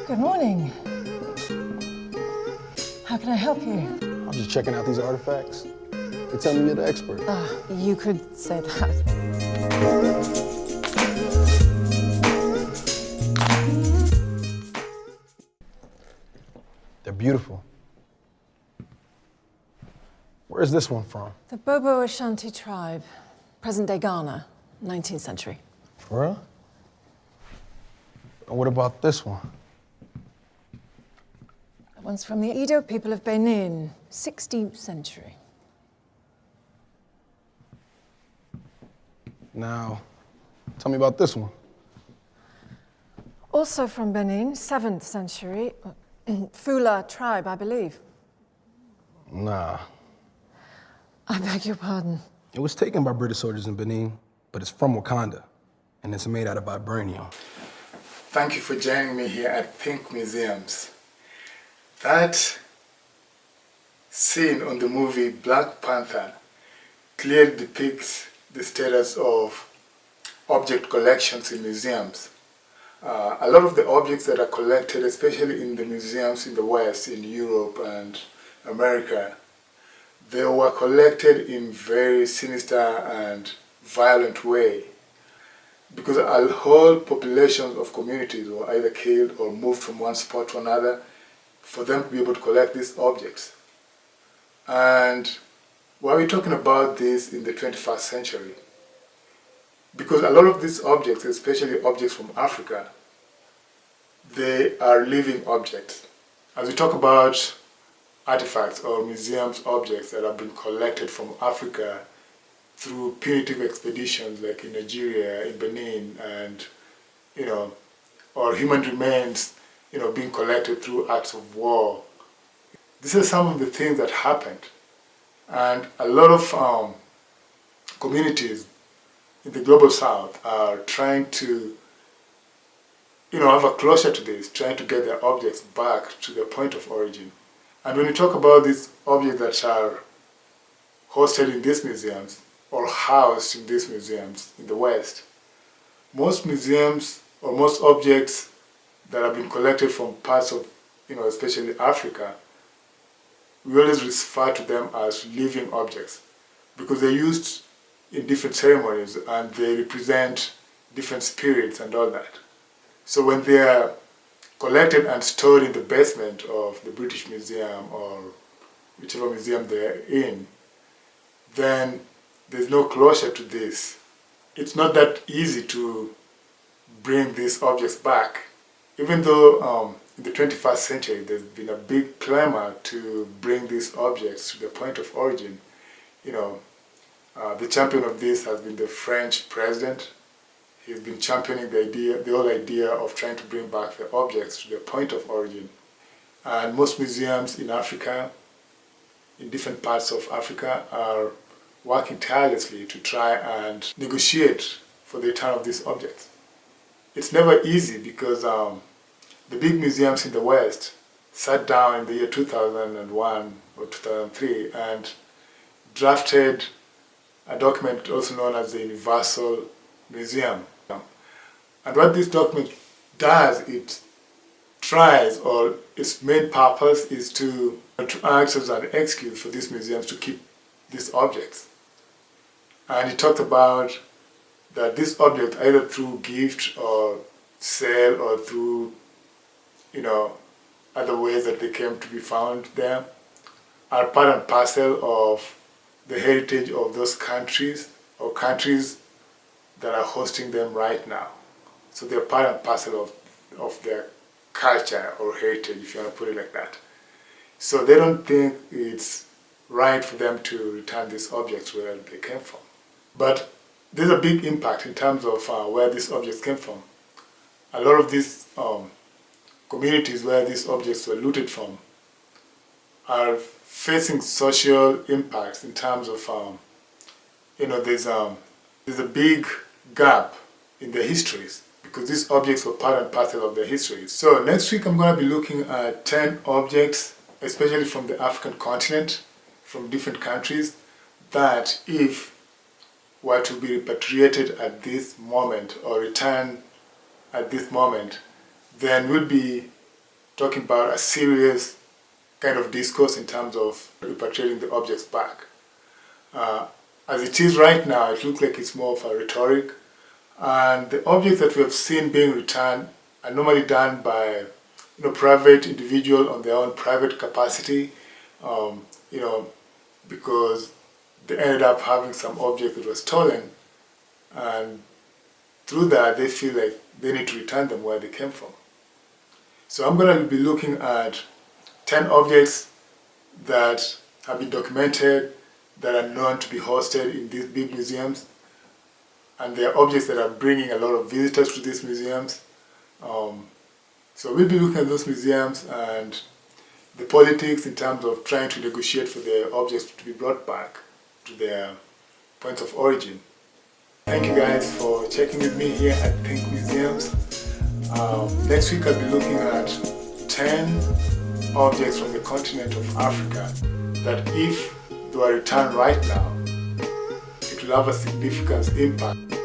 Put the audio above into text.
Good morning. How can I help you? I'm just checking out these artifacts. They tell me you're the expert. You could say that. They're beautiful. Where's this one from? The Bobo Ashanti tribe, present-day Ghana, 19th century. For real? And what about this one? That one's from the Edo people of Benin, 16th century. Now, tell me about this one. Also from Benin, 7th century. Fula tribe, I believe. Nah. I beg your pardon. It was taken by British soldiers in Benin, but it's from Wakanda, and it's made out of vibranium. Thank you for joining me here at Think Museums. That scene on the movie Black Panther clearly depicts the status of object collections in museums. A lot of the objects that are collected, especially in the museums in the West, in Europe and America, they were collected in very sinister and violent way, because a whole populations of communities were either killed or moved from one spot to another for them to be able to collect these objects. And why are we talking about this in the 21st century? Because a lot of these objects, especially objects from Africa, they are living objects. As we talk about artifacts or museums objects that have been collected from Africa through punitive expeditions like in Nigeria, in Benin, and or human remains being collected through acts of war. These are some of the things that happened, and a lot of communities in the global south are trying to have a closure to this, trying to get their objects back to their point of origin. And when we talk about these objects that are hosted in these museums or housed in these museums in the West, most museums or most objects that have been collected from parts of, especially Africa, we always refer to them as living objects because they're used in different ceremonies and they represent different spirits and all that. So when they are collected and stored in the basement of the British Museum or whichever museum they're in, then there's no closure to this. It's not that easy to bring these objects back. Even though in the 21st century there's been a big clamor to bring these objects to the point of origin, the champion of this has been the French president. He's been championing the whole idea of trying to bring back the objects to their point of origin. And most museums in Africa, in different parts of Africa, are working tirelessly to try and negotiate for the return of these objects. It's never easy because the big museums in the West sat down in the year 2001 or 2003 and drafted a document also known as the Universal Museum. And what this document does, it tries, or its main purpose is to act as an excuse for these museums to keep these objects. And it talked about that this object, either through gift or sale or through, other ways that they came to be found there, are part and parcel of the heritage of those countries or countries that are hosting them right now. So they're part and parcel of their culture or heritage, if you want to put it like that. So they don't think it's right for them to return these objects where they came from. But there's a big impact in terms of where these objects came from. A lot of these communities where these objects were looted from are facing social impacts in terms of, there's a big gap in their histories because these objects were part and parcel of their histories. So next week I'm going to be looking at 10 objects, especially from the African continent, from different countries, that if were to be repatriated at this moment or returned at this moment, then will be talking about a serious kind of discourse in terms of repatriating the objects back. As it is right now, it looks like it's more of a rhetoric, and the objects that we have seen being returned are normally done by private individual on their own private capacity, because they ended up having some object that was stolen, and through that they feel like they need to return them where they came from. So I'm going to be looking at 10 objects that have been documented, that are known to be hosted in these big museums, and they are objects that are bringing a lot of visitors to these museums. So we'll be looking at those museums and the politics in terms of trying to negotiate for the objects to be brought back to their points of origin. Thank you guys for checking with me here at Think Museums. Next week I'll be looking at 10 objects from the continent of Africa that, if they were returned right now, it will have a significant impact